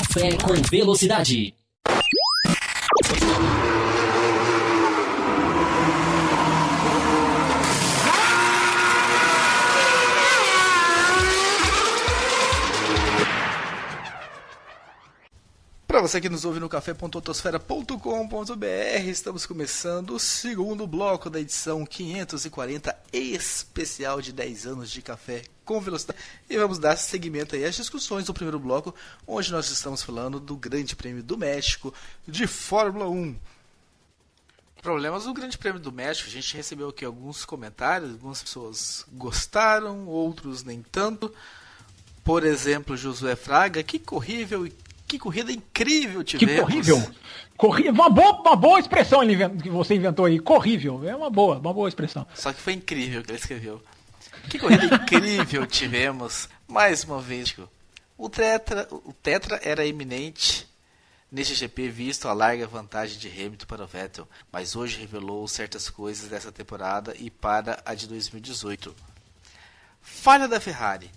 Café com Velocidade. Para você que nos ouve no café.otosfera.com.br, estamos começando o segundo bloco da edição 540 especial de 10 anos de Café com Velocidade. E vamos dar seguimento aí às discussões do primeiro bloco, onde nós estamos falando do Grande Prêmio do México de Fórmula 1. Problemas do Grande Prêmio do México, a gente recebeu aqui alguns comentários, algumas pessoas gostaram, outros nem tanto. Por exemplo, Josué Fraga, que corrida incrível tivemos. Que horrível. Uma boa expressão que você inventou aí. Corrível. É uma boa expressão. Só que foi incrível que ele escreveu. Que corrida incrível tivemos. Mais uma vez. O Tetra era iminente neste GP, visto a larga vantagem de Hamilton para o Vettel. Mas hoje revelou certas coisas dessa temporada e para a de 2018. Falha da Ferrari.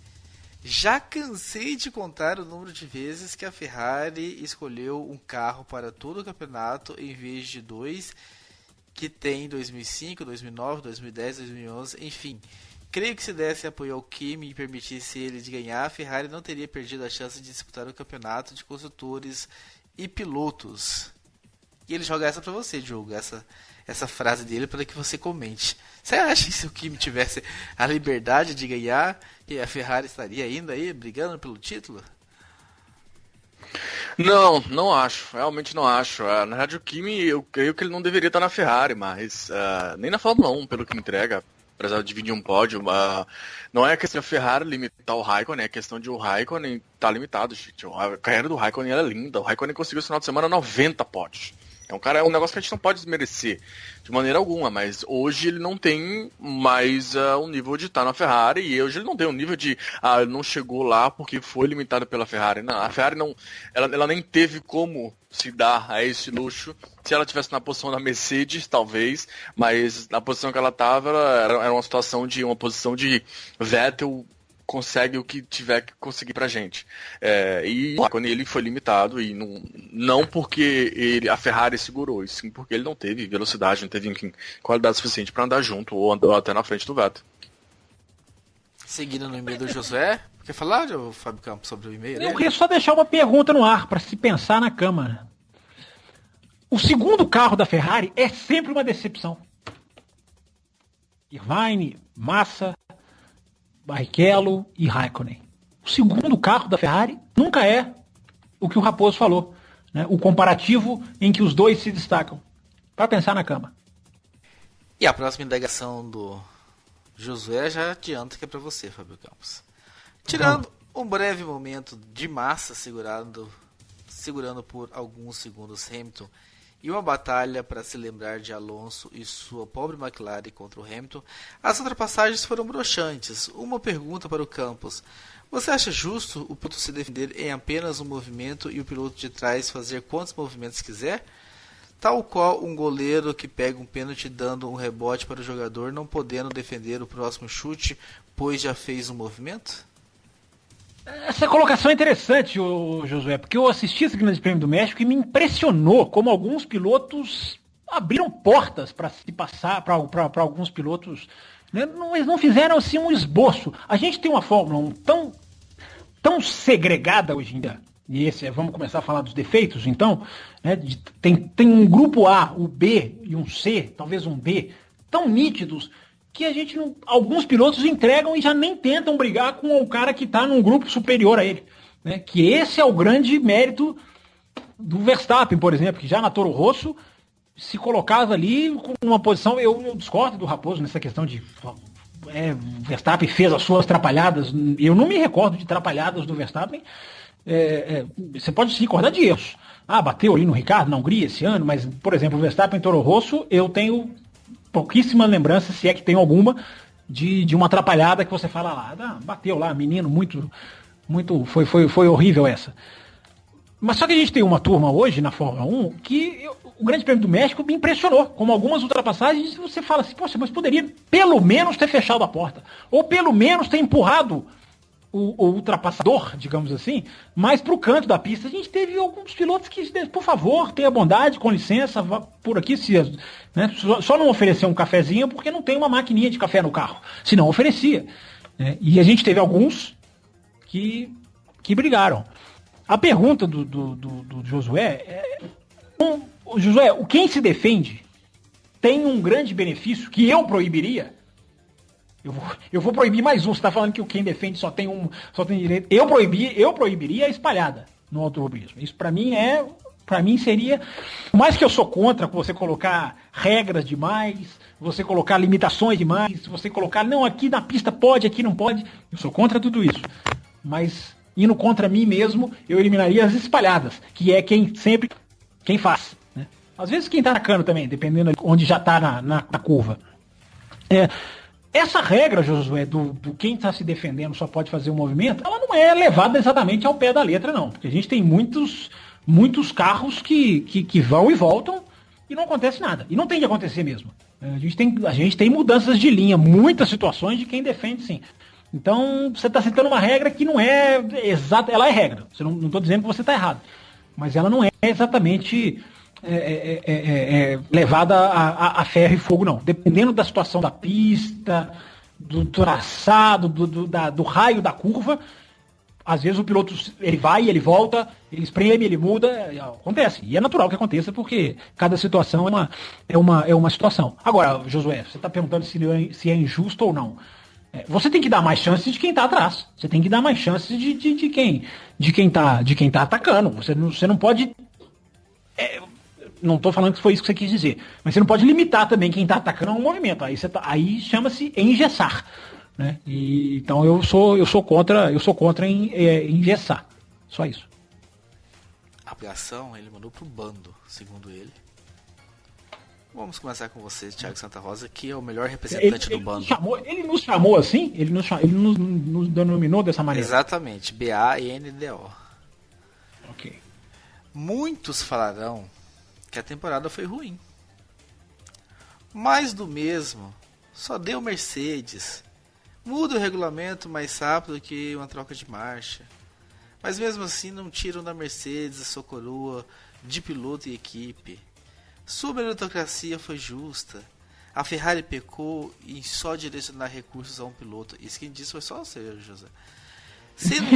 Já cansei de contar o número de vezes que a Ferrari escolheu um carro para todo o campeonato em vez de dois que tem em 2005, 2009, 2010, 2011, enfim. Creio que se desse apoio ao Kimi e permitisse ele de ganhar, a Ferrari não teria perdido a chance de disputar o campeonato de construtores e pilotos. E ele joga essa para você, Diogo, essa frase dele para que você comente. Você acha que se o Kimi tivesse a liberdade de ganhar, que a Ferrari estaria ainda aí brigando pelo título? Não acho. Realmente não acho. Na verdade, o Kimi, eu creio que ele não deveria estar na Ferrari, mas nem na Fórmula 1, pelo que entrega, apesar de dividir um pódio. Não é a questão da Ferrari limitar o Raikkonen, é a questão de o Raikkonen estar limitado, gente. A carreira do Raikkonen era linda. O Raikkonen conseguiu esse final de semana 90 pódios. É um negócio que a gente não pode desmerecer de maneira alguma, mas hoje ele não tem mais um nível de estar na Ferrari, e hoje ele não tem um nível de ele não chegou lá porque foi limitado pela Ferrari. Não, a Ferrari não, ela nem teve como se dar a esse luxo. Se ela tivesse na posição da Mercedes, talvez, mas na posição que ela estava, era uma situação de uma posição de Vettel consegue o que tiver que conseguir pra gente. E quando ele foi limitado, e não porque a Ferrari segurou, e sim porque ele não teve velocidade, não teve, enfim, qualidade suficiente para andar junto, ou andar até na frente do Vettel. Seguindo no e-mail do Josué, quer falar, Fábio Campos, sobre o e-mail? Eu queria só deixar uma pergunta no ar, para se pensar na Câmara. O segundo carro da Ferrari é sempre uma decepção. Irvine, Massa, Barrichello e Raikkonen. O segundo carro da Ferrari nunca é o que o Raposo falou, né? O comparativo em que os dois se destacam. Para pensar na cama. E a próxima indagação do Josué já adianta que é para você, Fábio Campos. Tirando um breve momento de Massa segurando por alguns segundos Hamilton e uma batalha para se lembrar de Alonso e sua pobre McLaren contra o Hamilton, as ultrapassagens foram broxantes. Uma pergunta para o Campos. Você acha justo o piloto se defender em apenas um movimento e o piloto de trás fazer quantos movimentos quiser? Tal qual um goleiro que pega um pênalti dando um rebote para o jogador, não podendo defender o próximo chute, pois já fez um movimento? Essa colocação é interessante, Josué, porque eu assisti esse Grande Prêmio do México e me impressionou como alguns pilotos abriram portas para se passar, para alguns pilotos, né? Eles não fizeram assim um esboço. A gente tem uma Fórmula 1 tão segregada hoje em dia, e vamos começar a falar dos defeitos, então, né? Tem um grupo A, o B e um C, talvez um D, tão nítidos, que alguns pilotos entregam e já nem tentam brigar com o cara que está num grupo superior a ele, né? Que esse é o grande mérito do Verstappen, por exemplo, que já na Toro Rosso se colocava ali com uma posição, eu discordo do Raposo nessa questão de Verstappen fez as suas atrapalhadas, eu não me recordo de atrapalhadas do Verstappen, você pode se recordar de erros, bateu ali no Ricardo na Hungria esse ano, mas, por exemplo, o Verstappen em Toro Rosso, eu tenho pouquíssima lembrança, se é que tem alguma, de uma atrapalhada que você fala lá, bateu lá, menino, muito, foi horrível essa. Mas só que a gente tem uma turma hoje na Fórmula 1 que o Grande Prêmio do México me impressionou, como algumas ultrapassagens você fala assim, poxa, mas poderia pelo menos ter fechado a porta, ou pelo menos ter empurrado o ultrapassador, digamos assim, mais para o canto da pista. A gente teve alguns pilotos que, por favor, tenha bondade, com licença, vá por aqui, né, só não oferecer um cafezinho porque não tem uma maquininha de café no carro, se não oferecia. Né, e a gente teve alguns que brigaram. A pergunta do Josué Josué, quem se defende tem um grande benefício que eu proibiria. Eu vou proibir mais um. Você está falando que quem defende só tem direito. Eu proibiria a espalhada no automobilismo. Isso para mim seria, por mais que eu sou contra você colocar regras demais, você colocar limitações demais, você colocar, não, aqui na pista pode, aqui não pode. Eu sou contra tudo isso. Mas indo contra mim mesmo, eu eliminaria as espalhadas, que é quem faz. Né? Às vezes quem está na cana também, dependendo de onde já está na curva. Essa regra, Josué, do quem está se defendendo só pode fazer um movimento, ela não é levada exatamente ao pé da letra, não. Porque a gente tem muitos carros que vão e voltam e não acontece nada. E não tem que acontecer mesmo. A gente tem mudanças de linha, muitas situações de quem defende, sim. Então, você está citando uma regra que não é exata, ela é regra. Não estou dizendo que você está errado. Mas ela não é exatamente levada a ferro e fogo, não. Dependendo da situação da pista, do traçado, do raio da curva, às vezes o piloto ele vai, ele volta, ele espreme, ele muda, acontece. E é natural que aconteça, porque cada situação é uma situação. Agora, Josué, você está perguntando se é injusto ou não. Você tem que dar mais chances de quem está atrás. Você tem que dar mais chances de quem tá atacando. Você não pode. Não estou falando que foi isso que você quis dizer, mas você não pode limitar também quem está atacando a um movimento. Aí chama-se engessar, né? Então eu sou contra engessar. Só isso. A aplicação ele mandou pro bando, segundo ele. Vamos começar com você, Thiago Santa Rosa, que é o melhor representante do bando. Ele nos chamou assim? Ele nos denominou dessa maneira? Exatamente, BANDO. Ok. Muitos falarão que a temporada foi ruim. Mais do mesmo, só deu Mercedes. Muda o regulamento mais rápido que uma troca de marcha. Mas mesmo assim não tiram da Mercedes a sua coroa de piloto e equipe. Sua meritocracia foi justa. A Ferrari pecou em só direcionar recursos a um piloto. Isso quem disse foi só você, José. Sendo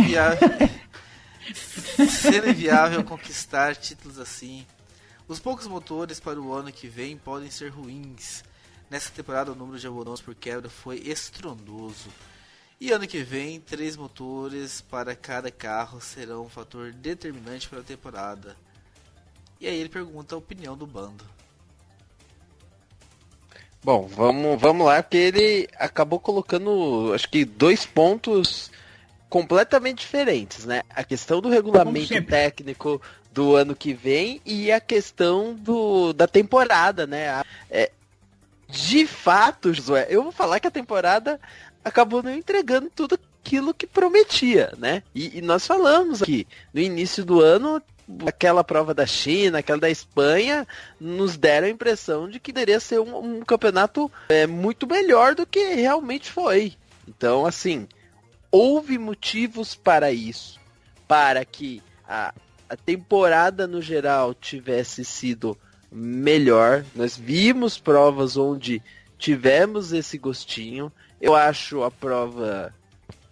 inviável conquistar títulos assim. Os poucos motores para o ano que vem podem ser ruins. Nessa temporada o número de abandonos por quebra foi estrondoso. E ano que vem, 3 motores para cada carro serão um fator determinante para a temporada. E aí ele pergunta a opinião do bando. Bom, vamos lá, porque ele acabou colocando, acho que 2 pontos completamente diferentes, né? A questão do regulamento técnico do ano que vem e a questão da temporada, né? De fato, Josué, eu vou falar que a temporada acabou não entregando tudo aquilo que prometia, né? E nós falamos aqui, no início do ano, aquela prova da China, aquela da Espanha, nos deram a impressão de que deveria ser um campeonato muito melhor do que realmente foi. Então, assim, houve motivos para isso, para que a temporada no geral tivesse sido melhor. Nós vimos provas onde tivemos esse gostinho. Eu acho a prova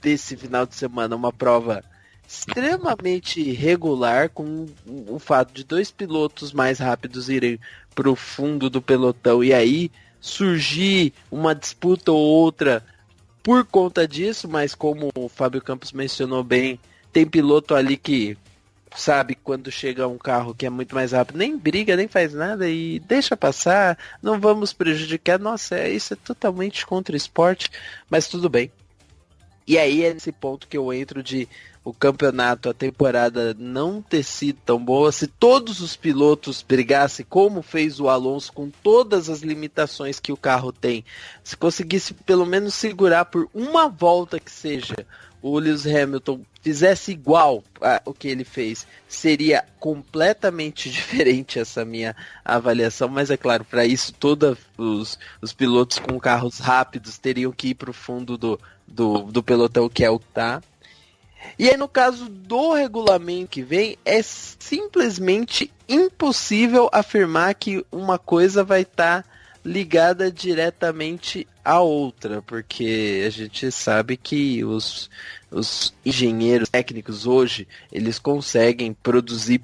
desse final de semana uma prova extremamente regular, com o fato de 2 pilotos mais rápidos irem para o fundo do pelotão e aí surgir uma disputa ou outra por conta disso, mas como o Fábio Campos mencionou bem, tem piloto ali que sabe quando chega um carro que é muito mais rápido, nem briga, nem faz nada e deixa passar, não vamos prejudicar. Nossa, isso é totalmente contra o esporte, mas tudo bem. E aí é nesse ponto que eu entro de o campeonato, a temporada não ter sido tão boa. Se todos os pilotos brigassem como fez o Alonso, com todas as limitações que o carro tem, se conseguisse pelo menos segurar por uma volta que seja, o Lewis Hamilton fizesse igual o que ele fez, seria completamente diferente essa minha avaliação, mas é claro, para isso todos os pilotos com carros rápidos teriam que ir para o fundo do pelotão, que é o que tá. E aí no caso do regulamento que vem, é simplesmente impossível afirmar que uma coisa vai estar ligada diretamente à outra, porque a gente sabe que os engenheiros técnicos hoje, eles conseguem produzir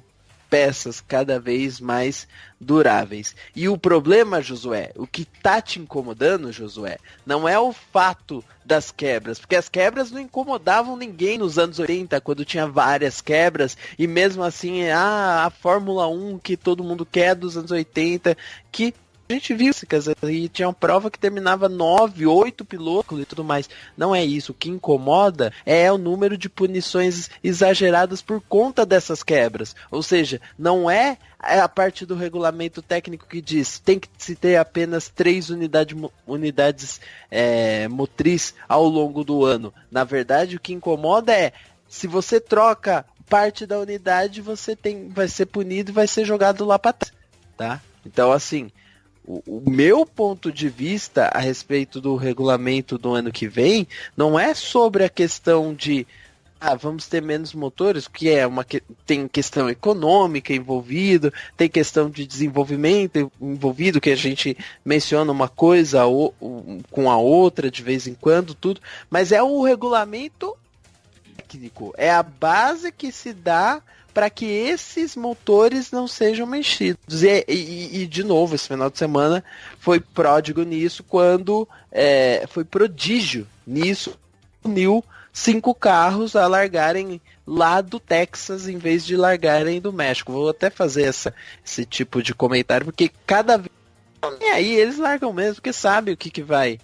peças cada vez mais duráveis. E o problema, Josué, o que tá te incomodando, Josué, não é o fato das quebras, porque as quebras não incomodavam ninguém nos anos 80, quando tinha várias quebras, e mesmo assim, a Fórmula 1 que todo mundo quer dos anos 80, que a gente viu, e tinha uma prova que terminava 9, 8 pilotos e tudo mais. Não é isso. O que incomoda é o número de punições exageradas por conta dessas quebras. Ou seja, não é a parte do regulamento técnico que diz tem que se ter apenas 3 unidades motriz ao longo do ano. Na verdade, o que incomoda é se você troca parte da unidade, você vai ser punido e vai ser jogado lá para trás. Tá? Então, assim, o meu ponto de vista a respeito do regulamento do ano que vem não é sobre a questão de vamos ter menos motores, que tem questão econômica envolvida, tem questão de desenvolvimento envolvido, que a gente menciona uma coisa com a outra de vez em quando, tudo, mas é o regulamento técnico, é a base que se dá para que esses motores não sejam mexidos. E de novo, esse final de semana foi pródigo nisso, quando foi prodígio nisso, uniu 5 carros a largarem lá do Texas em vez de largarem do México. Vou até fazer esse tipo de comentário, porque cada vez aí eles largam mesmo, porque sabe o que vai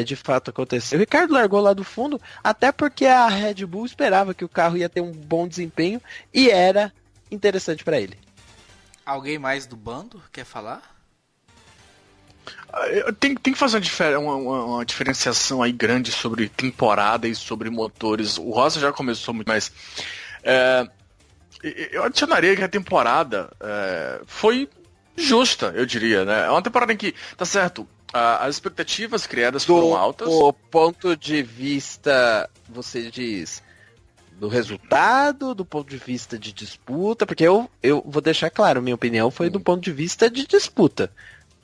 de fato acontecer. O Ricardo largou lá do fundo, até porque a Red Bull esperava que o carro ia ter um bom desempenho e era interessante para ele. Alguém mais do bando quer falar? Tem que fazer uma diferenciação aí grande sobre temporada e sobre motores. O Rosa já começou muito, mas eu adicionaria que a temporada foi justa, eu diria, né? É uma temporada em que, tá certo, as expectativas criadas foram altas. Do ponto de vista, você diz, do resultado, do ponto de vista de disputa, porque eu vou deixar claro, minha opinião foi do ponto de vista de disputa.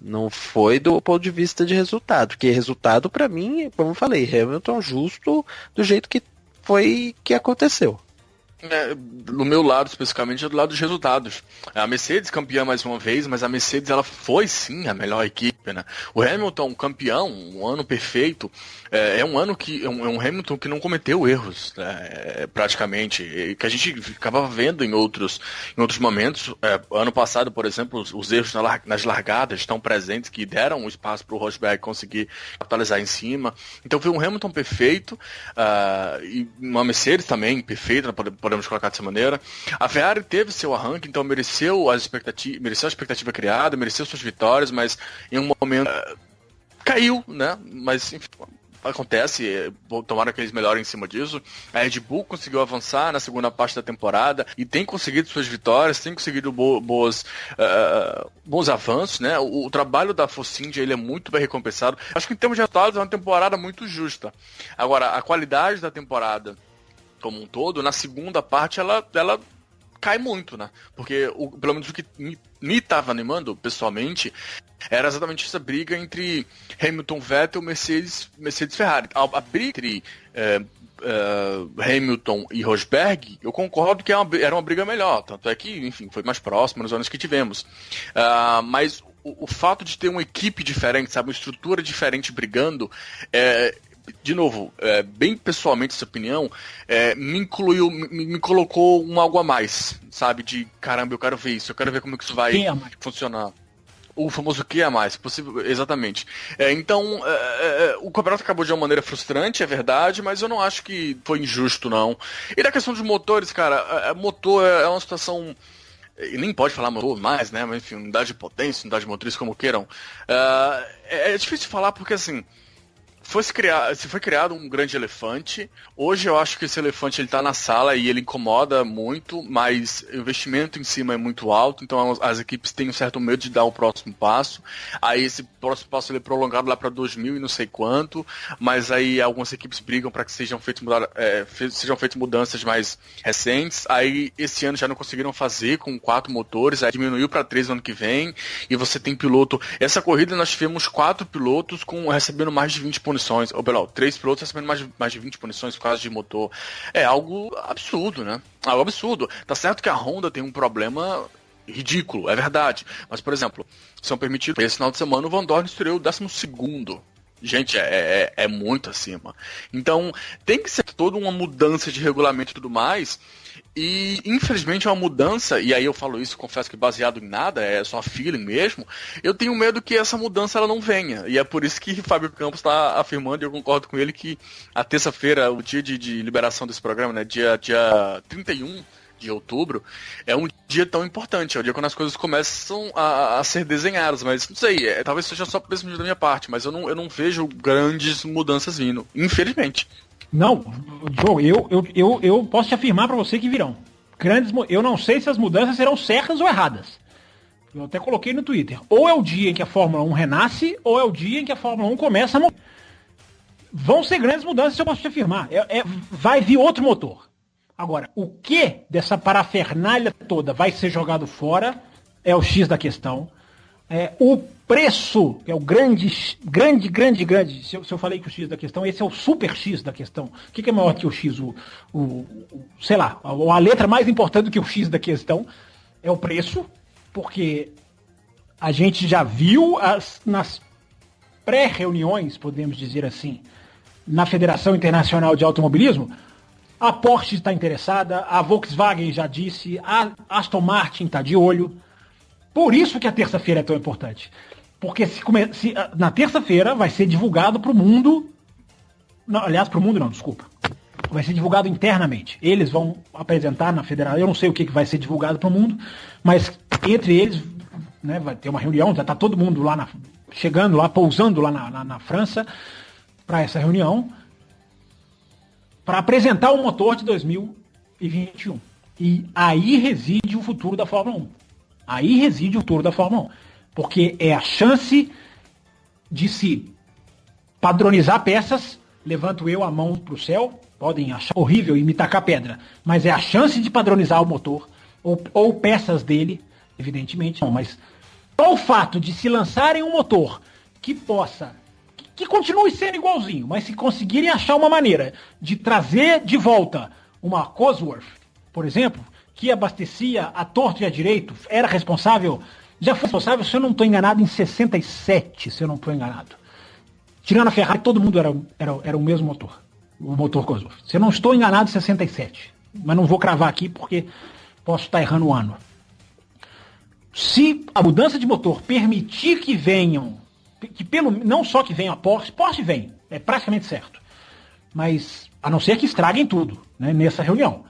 Não foi do ponto de vista de resultado, porque resultado para mim, como eu falei, Hamilton justo do jeito que aconteceu. No meu lado, especificamente, é do lado dos resultados. A Mercedes campeã mais uma vez, mas a Mercedes ela foi sim a melhor equipe, né? O Hamilton campeão, um ano perfeito, é um ano que um Hamilton que não cometeu erros, praticamente, que a gente acabava vendo em outros momentos. Ano passado, por exemplo, os erros nas largadas estão presentes, que deram um espaço para o Rosberg conseguir capitalizar em cima. Então foi um Hamilton perfeito, e uma Mercedes também perfeita, podemos colocar dessa maneira. A Ferrari teve seu arranque, então mereceu a expectativa criada, mereceu suas vitórias, mas em um momento caiu, né? Mas enfim, acontece, tomara que eles melhorem em cima disso. A Red Bull conseguiu avançar na segunda parte da temporada e tem conseguido suas vitórias, tem conseguido bons avanços, né? O trabalho da Force India, ele é muito bem recompensado. Acho que em termos de resultados é uma temporada muito justa. Agora, a qualidade da temporada como um todo, na segunda parte ela cai muito, né? Porque pelo menos o que me estava animando, pessoalmente, era exatamente essa briga entre Hamilton, Vettel, Mercedes Ferrari. A briga entre Hamilton e Rosberg, eu concordo que era uma briga melhor, tanto é que, enfim, foi mais próximo nos anos que tivemos. Mas o fato de ter uma equipe diferente, sabe, uma estrutura diferente brigando, de novo, bem pessoalmente essa opinião, me colocou um algo a mais, sabe? De caramba, eu quero ver isso, eu quero ver como é que isso vai funcionar. O famoso que a mais, possível, exatamente. Então, o campeonato acabou de uma maneira frustrante, é verdade, mas eu não acho que foi injusto, não. E da questão dos motores, cara, motor é uma situação. E nem pode falar motor mais, né? Mas enfim, unidade de potência, unidade motriz, como queiram. É difícil falar porque, assim, se foi criado um grande elefante, hoje eu acho que esse elefante ele tá na sala e ele incomoda muito, mas o investimento em cima é muito alto, então as equipes têm um certo medo de dar o próximo passo. Aí esse próximo passo ele é prolongado lá para 2000 e não sei quanto, mas aí algumas equipes brigam para que sejam feitas mudanças mais recentes. Aí esse ano já não conseguiram fazer com 4 motores, aí diminuiu para 3 no ano que vem, e você tem piloto. Essa corrida nós tivemos 4 pilotos recebendo mais de 20 punições, ou pelo 3 pilotos recebendo mais de 20 punições por causa de motor. É algo absurdo, né? Algo absurdo. Tá certo que a Honda tem um problema ridículo, é verdade. Mas, por exemplo, se eu permitir, esse final de semana o Van Dorn estreou o 12º. Gente, é muito acima. Então, tem que ser toda uma mudança de regulamento e tudo mais. E, infelizmente, é uma mudança, e aí eu falo isso, confesso que baseado em nada, é só feeling mesmo, eu tenho medo que essa mudança ela não venha. E é por isso que Fábio Campos está afirmando, e eu concordo com ele, que a terça-feira, o dia de liberação desse programa, né, dia 31 de outubro, é um dia tão importante, é o dia quando as coisas começam a ser desenhadas, mas não sei, talvez seja só pessimismo da minha parte, mas eu não vejo grandes mudanças vindo, infelizmente. Não, Joe, eu posso te afirmar para você que virão. Eu não sei se as mudanças serão certas ou erradas. Eu até coloquei no Twitter. Ou é o dia em que a Fórmula 1 renasce, ou é o dia em que a Fórmula 1 começa a morrer. Vão ser grandes mudanças, eu posso te afirmar. Vai vir outro motor. Agora, o que dessa parafernália toda vai ser jogado fora é o X da questão. O preço, que é o grande. Se eu falei que o X da questão, esse é o super X da questão. O que é maior que o X? Sei lá, a letra mais importante do que o X da questão é o preço, porque a gente já viu nas pré-reuniões, podemos dizer assim, na Federação Internacional de Automobilismo, a Porsche está interessada, a Volkswagen já disse, a Aston Martin está de olho. Por isso que a terça-feira é tão importante. Porque na terça-feira vai ser divulgado para o mundo. Não, aliás, para o mundo não, desculpa. Vai ser divulgado internamente. Eles vão apresentar na federação. Eu não sei o que vai ser divulgado para o mundo, mas entre eles, né, vai ter uma reunião, já está todo mundo lá chegando lá, pousando lá na França para essa reunião, para apresentar o motor de 2021. E aí reside o futuro da Fórmula 1. Aí reside o futuro da Fórmula 1. Porque é a chance de se padronizar peças. Levanto eu a mão para o céu. Podem achar horrível e me tacar pedra. Mas é a chance de padronizar o motor. Ou peças dele, evidentemente. Não, mas só o fato de se lançarem um motor que possa... Que continue sendo igualzinho. Mas se conseguirem achar uma maneira de trazer de volta uma Cosworth, por exemplo... que abastecia a torto e a direito, era responsável, já foi responsável, se eu não estou enganado, em 67, se eu não estou enganado. Tirando a Ferrari, todo mundo era o mesmo motor, o motor Cosworth. Se eu não estou enganado, 67. Mas não vou cravar aqui porque posso estar errando o ano. Se a mudança de motor permitir que venham, não só que venham a Porsche vem, é praticamente certo. Mas, a não ser que estraguem tudo, né, nessa reunião.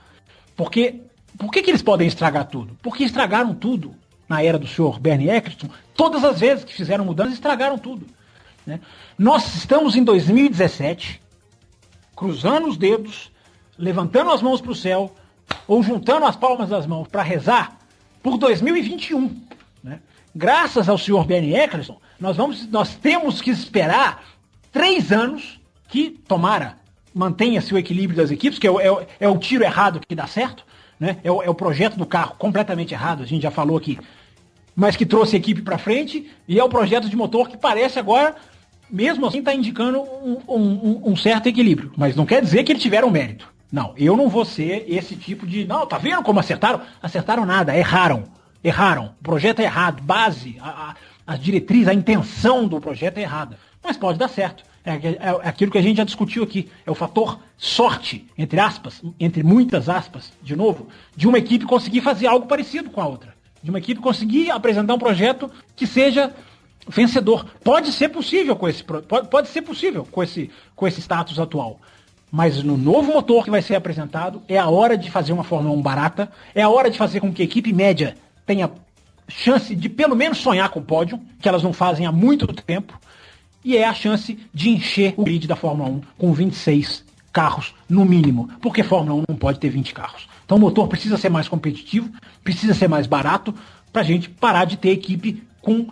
Porque... Por que eles podem estragar tudo? Porque estragaram tudo na era do senhor Bernie Eccleston. Todas as vezes que fizeram mudanças, estragaram tudo. Né? Nós estamos em 2017, cruzando os dedos, levantando as mãos para o céu, ou juntando as palmas das mãos para rezar por 2021. Né? Graças ao senhor Bernie Eccleston, nós temos que esperar 3 anos que, tomara, mantenha-se o equilíbrio das equipes, que é o tiro errado que dá certo. Né? É o projeto do carro completamente errado, a gente já falou aqui, mas que trouxe a equipe para frente, e é o projeto de motor que parece agora, mesmo assim, está indicando um certo equilíbrio. Mas não quer dizer que eles tiveram mérito. Não, eu não vou ser esse tipo de... Não, tá vendo como acertaram? Acertaram nada, erraram. O projeto é errado, base, a diretriz, a intenção do projeto é errada. Mas pode dar certo. É aquilo que a gente já discutiu aqui. É o fator sorte, entre aspas, entre muitas aspas, de novo, de uma equipe conseguir fazer algo parecido com a outra. De uma equipe conseguir apresentar um projeto que seja vencedor. Pode ser possível com esse status atual. Mas no novo motor que vai ser apresentado, é a hora de fazer uma Fórmula 1 barata, é a hora de fazer com que a equipe média tenha chance de pelo menos sonhar com o pódio, que elas não fazem há muito tempo. e é a chance de encher o grid da Fórmula 1 com 26 carros no mínimo, porque Fórmula 1 não pode ter 20 carros. Então o motor precisa ser mais competitivo, precisa ser mais barato, pra gente parar de ter equipe com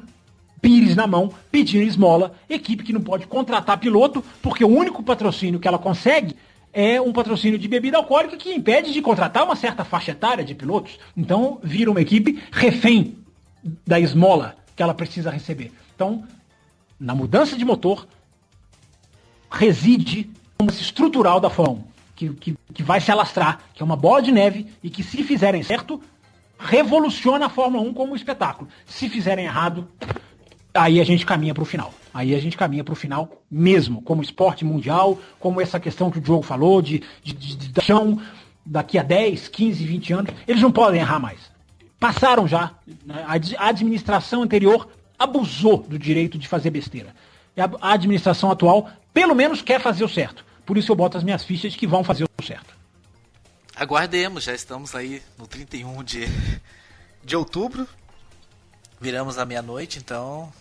pires na mão, pedindo esmola, equipe que não pode contratar piloto, porque o único patrocínio que ela consegue é um patrocínio de bebida alcoólica que impede de contratar uma certa faixa etária de pilotos. Então vira uma equipe refém da esmola que ela precisa receber. Então, na mudança de motor, reside uma estrutural da Fórmula 1, que vai se alastrar, que é uma bola de neve e que, se fizerem certo, revoluciona a Fórmula 1 como espetáculo. Se fizerem errado, aí a gente caminha para o final. Aí a gente caminha para o final mesmo, como esporte mundial, como essa questão que o Diogo falou, de chão, daqui a 10, 15, 20 anos, eles não podem errar mais. Passaram já, né? A administração anterior abusou do direito de fazer besteira. E a administração atual, pelo menos, quer fazer o certo. Por isso eu boto as minhas fichas que vão fazer o certo. Aguardemos, já estamos aí no 31 de outubro. Viramos à meia-noite, então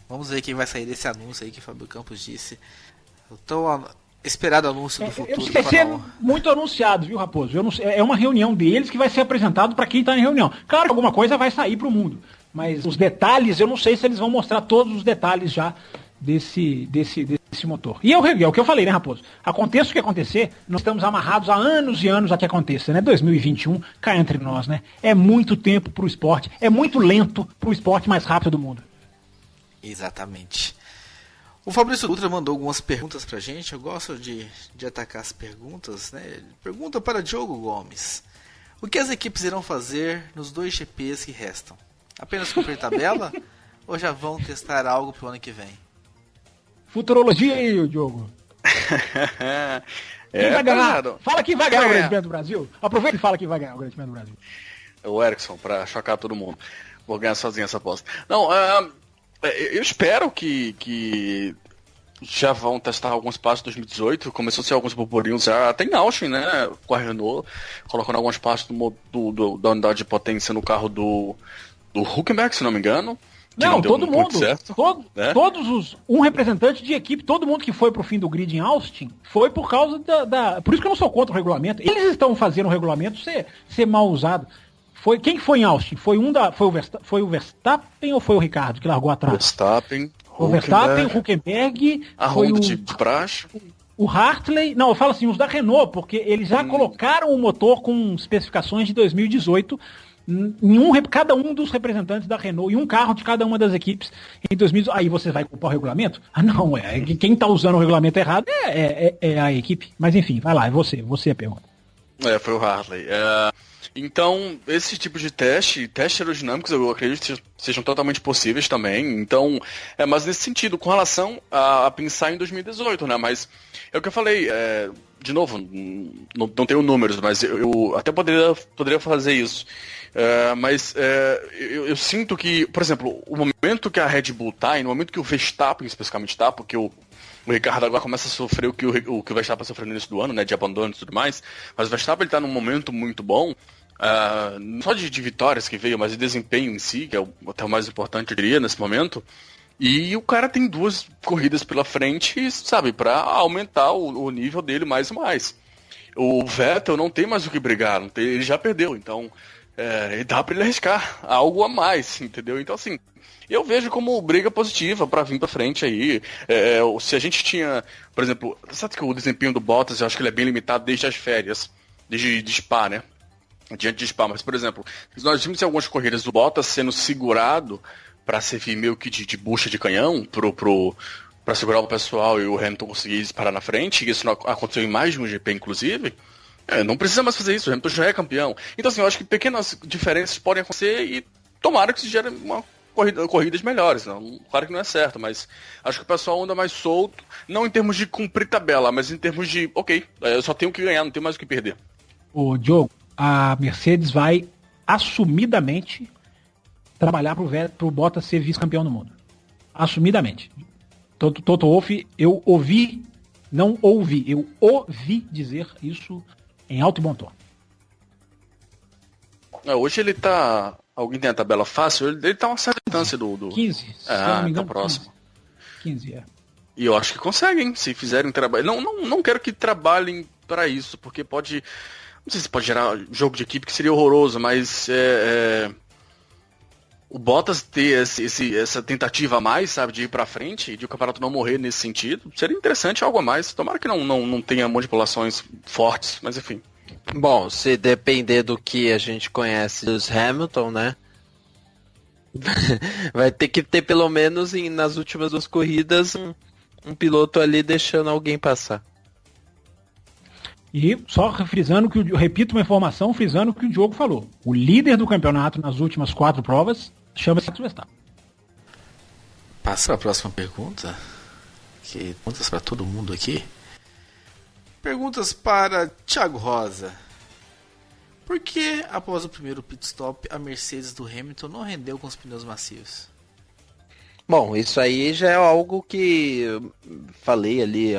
vamos ver quem vai sair desse anúncio aí que o Fábio Campos disse. O tão esperado anúncio do futuro. Isso vai ser muito anunciado, viu, Raposo? É uma reunião deles que vai ser apresentado para quem está em reunião. Claro que alguma coisa vai sair para o mundo, mas os detalhes, eu não sei se eles vão mostrar todos os detalhes já desse motor. E é o que eu falei, né, Raposo? Aconteça o que acontecer, nós estamos amarrados há anos e anos a que aconteça, né? 2021, cá entre nós, né? É muito tempo pro esporte, é muito lento pro esporte mais rápido do mundo. Exatamente. O Fabrício Dutra mandou algumas perguntas pra gente, eu gosto de atacar as perguntas, né? Pergunta para Diogo Gomes. O que as equipes irão fazer nos 2 GPs que restam? Apenas cumprir tabela? Ou já vão testar algo pro ano que vem? Futurologia aí, Diogo. Quem vai ganhar? Fala quem vai ganhar o Grande Prêmio do Brasil. Aproveita e fala quem vai ganhar o Grande Prêmio do Brasil. O Ericsson, pra chocar todo mundo. Vou ganhar sozinho essa aposta. Não, eu espero que já vão testar alguns passos em 2018. Começou a ser alguns burburinhos já. Até em Austin, né? Com a Renault, colocando algumas partes da unidade de potência no carro do Hülkenberg, se não me engano. Não, todo mundo, todos um representante de equipe, todo mundo que foi pro fim do grid em Austin, foi por causa por isso que eu não sou contra o regulamento. Eles estão fazendo o regulamento ser mal usado. Quem foi em Austin? Foi o Verstappen ou foi o Ricardo que largou atrás? Verstappen, o Hülkenberg, a Honda de praxe. O Hartley, não, eu falo assim, os da Renault, porque eles já colocaram o motor com especificações de 2018 cada um dos representantes da Renault, em um carro de cada uma das equipes em 2018. Aí você vai culpar o regulamento? Ah, não, quem está usando o regulamento errado é a equipe. Mas enfim, vai lá, é você a pergunta. Foi o Hartley. Então, esse tipo de testes aerodinâmicos, eu acredito que sejam totalmente possíveis também. Então, mas nesse sentido, com relação a pensar em 2018, né? Mas é o que eu falei, de novo, não tenho números, mas eu até poderia fazer isso. Mas eu sinto que, por exemplo, o momento que a Red Bull tá, e no momento que o Verstappen especificamente tá, porque o Ricardo agora começa a sofrer o que o Verstappen sofreu no início do ano, né, de abandono e tudo mais, mas o Verstappen ele tá num momento muito bom, não só de vitórias que veio, mas de desempenho em si, que é até o mais importante, eu diria, nesse momento. E o cara tem 2 corridas pela frente, sabe, pra aumentar o nível dele mais e mais. O Vettel não tem mais o que brigar, ele já perdeu, então dá pra ele arriscar algo a mais, entendeu? Então, assim, eu vejo como briga positiva pra vir pra frente aí. Se a gente tinha, por exemplo, sabe que o desempenho do Bottas, eu acho que ele é bem limitado desde as férias, desde Spa, né? Diante de Spa, mas, por exemplo, nós vimos em algumas corridas do Bottas sendo segurado pra servir meio que de bucha de canhão pra segurar o pessoal e o Hamilton conseguir disparar na frente, e isso não aconteceu em mais de um GP, inclusive. Não precisa mais fazer isso, o Hamilton já é campeão. Então, assim, eu acho que pequenas diferenças podem acontecer e tomara que se gerem corridas melhores. Não, claro que não é certo, mas acho que o pessoal anda mais solto, não em termos de cumprir tabela, mas em termos de, eu só tenho que ganhar, não tenho mais o que perder. Ô, Diogo, a Mercedes vai assumidamente trabalhar pro Bottas ser vice-campeão do mundo. Assumidamente. Toto Wolff, eu ouvi dizer isso em alto e bom tom. Hoje ele tá... Alguém tem a tabela fácil? Ele tá uma certa distância do... 15, se eu não me engano. Tá próximo. 15, E eu acho que conseguem, se fizerem trabalho. Não quero que trabalhem para isso, porque pode. Não sei se pode gerar jogo de equipe que seria horroroso, mas o Bottas ter essa tentativa a mais, sabe, de ir pra frente, de o campeonato não morrer nesse sentido, seria interessante algo a mais. Tomara que não tenha manipulações fortes, mas enfim. Bom, se depender do que a gente conhece dos Hamilton, né? Vai ter que ter pelo menos nas últimas 2 corridas um piloto ali deixando alguém passar. E só frisando que repito uma informação, frisando o que o Diogo falou. O líder do campeonato nas últimas 4 provas chama-se Max Verstappen. Passa para a próxima pergunta. Que perguntas para todo mundo aqui. Perguntas para Thiago Rosa. Por que, após o primeiro pit stop, a Mercedes do Hamilton não rendeu com os pneus macios? Bom, isso aí já é algo que eu falei ali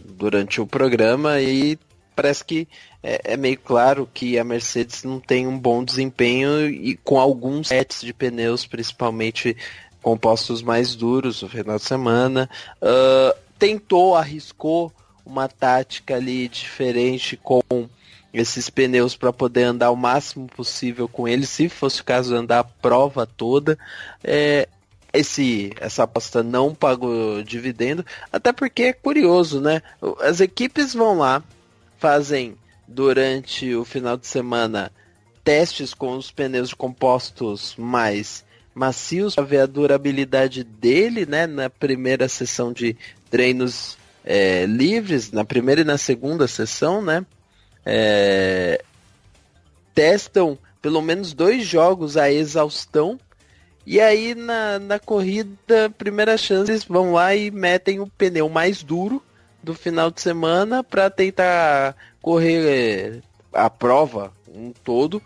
durante o programa e parece que é meio claro que a Mercedes não tem um bom desempenho e com alguns sets de pneus, principalmente compostos mais duros no final de semana. Arriscou uma tática ali diferente com esses pneus para poder andar o máximo possível com eles, se fosse o caso andar a prova toda. Essa aposta não pagou dividendo, até porque é curioso, né? As equipes vão lá, fazem durante o final de semana testes com os pneus de compostos mais macios para ver a durabilidade dele, né? Na primeira sessão de treinos livres, na primeira e na segunda sessão, né? Testam pelo menos 2 jogos a exaustão. E aí na corrida, primeira chance, eles vão lá e metem o pneu mais duro do final de semana para tentar correr a prova um todo,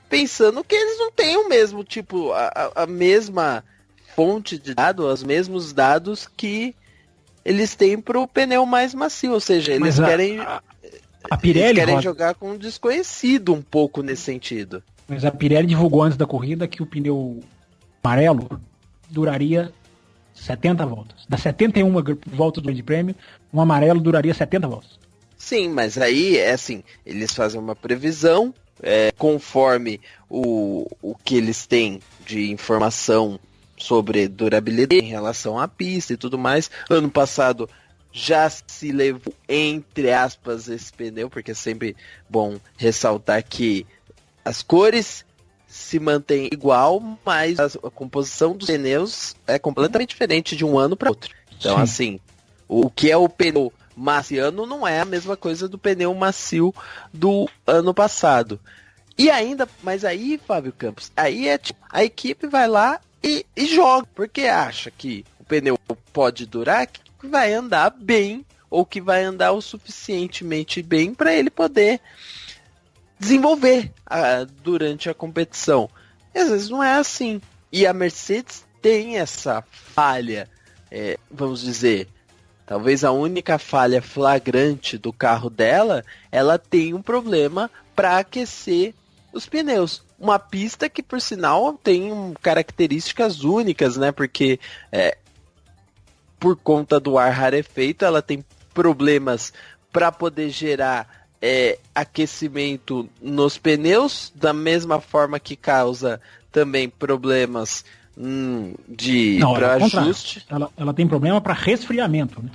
pensando que eles não têm o mesmo tipo, a mesma fonte de dados, os mesmos dados que eles têm para o pneu mais macio, ou seja, eles querem jogar com um desconhecido um pouco nesse sentido. Mas a Pirelli divulgou antes da corrida que o pneu amarelo duraria 70 voltas. Das 71 voltas do Grande Prêmio, um amarelo duraria 70 voltas. Sim, mas aí eles fazem uma previsão conforme o que eles têm de informação sobre durabilidade em relação à pista e tudo mais. Ano passado já se levou, entre aspas, esse pneu, porque é sempre bom ressaltar que as cores se mantém igual, mas a composição dos pneus é completamente diferente de um ano para outro. Então, assim, o que é o pneu maciano não é a mesma coisa do pneu macio do ano passado. E ainda, mas aí, Fábio Campos, aí a equipe vai lá e joga, porque acha que o pneu pode durar, que vai andar bem, ou que vai andar o suficientemente bem para ele poder desenvolver durante a competição. E às vezes não é assim. E a Mercedes tem essa falha, vamos dizer, talvez a única falha flagrante do carro dela, ela tem um problema para aquecer os pneus. Uma pista que, por sinal, tem características únicas, né? Porque por conta do ar rarefeito, ela tem problemas para poder gerar aquecimento nos pneus, da mesma forma que causa também problemas para ajuste. Ela tem problema para resfriamento, né?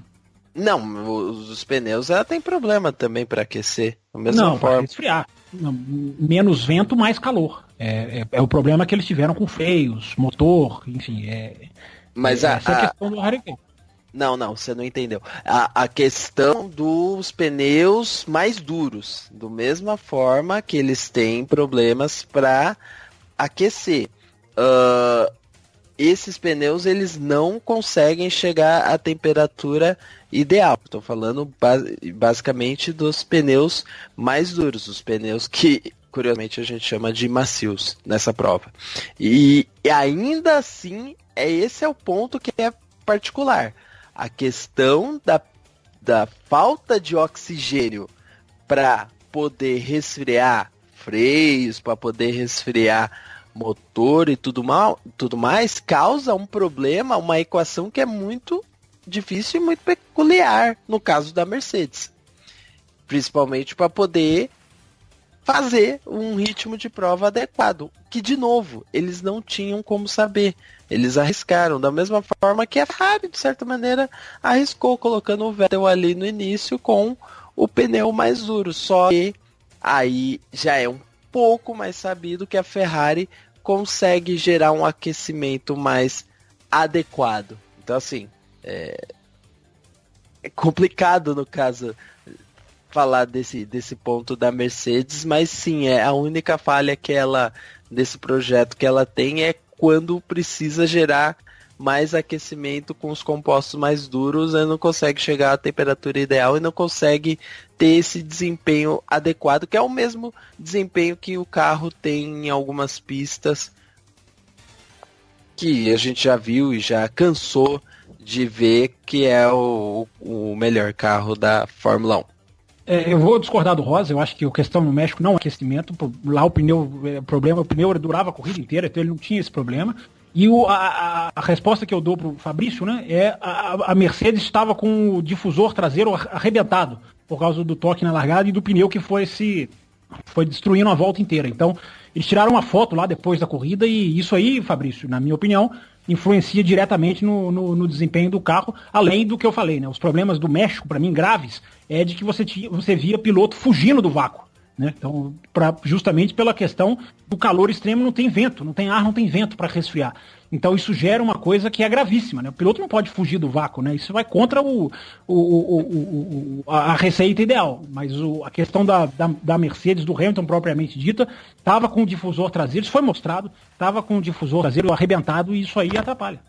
Não, os pneus ela tem problema também para aquecer. Da mesma forma. Para resfriar. Menos vento, mais calor. É o problema que eles tiveram com freios, motor, enfim. Mas essa é a questão do rarefeito. Não, você não entendeu. A questão dos pneus mais duros, da mesma forma que eles têm problemas para aquecer. Esses pneus eles não conseguem chegar à temperatura ideal. Estou falando basicamente dos pneus mais duros, os pneus que curiosamente a gente chama de macios nessa prova. E ainda assim, esse é o ponto que é particular. A questão da falta de oxigênio para poder resfriar freios, para poder resfriar motor e tudo mais, causa um problema, uma equação que é muito difícil e muito peculiar no caso da Mercedes. Principalmente para poder fazer um ritmo de prova adequado, que de novo, eles não tinham como saber. Eles arriscaram, da mesma forma que a Ferrari, de certa maneira, arriscou, colocando o Vettel ali no início com o pneu mais duro. Só que aí já é um pouco mais sabido que a Ferrari consegue gerar um aquecimento mais adequado. Então, assim, é complicado no caso falar desse ponto da Mercedes, mas sim, é a única falha que ela, desse projeto que ela tem, é quando precisa gerar mais aquecimento com os compostos mais duros, ela não consegue chegar à temperatura ideal e não consegue ter esse desempenho adequado, que é o mesmo desempenho que o carro tem em algumas pistas que a gente já viu e já cansou de ver, que é o melhor carro da Fórmula 1. Eu vou discordar do Rosa, eu acho que a questão no México não é aquecimento, lá o pneu durava a corrida inteira, então ele não tinha esse problema. E a resposta que eu dou pro Fabrício, né, é a Mercedes estava com o difusor traseiro arrebentado, por causa do toque na largada e do pneu que foi destruindo a volta inteira. Então, eles tiraram uma foto lá depois da corrida e isso aí, Fabrício, na minha opinião, influencia diretamente no desempenho do carro, além do que eu falei, né? Os problemas do México, para mim, graves, é de que você via piloto fugindo do vácuo, né? Então, justamente pela questão do calor extremo, não tem vento, não tem ar, não tem vento para resfriar. Então isso gera uma coisa que é gravíssima, né? O piloto não pode fugir do vácuo, né? Isso vai contra a receita ideal. Mas a questão da Mercedes, do Hamilton propriamente dita, estava com o difusor traseiro, isso foi mostrado, estava com o difusor traseiro arrebentado e isso aí atrapalha.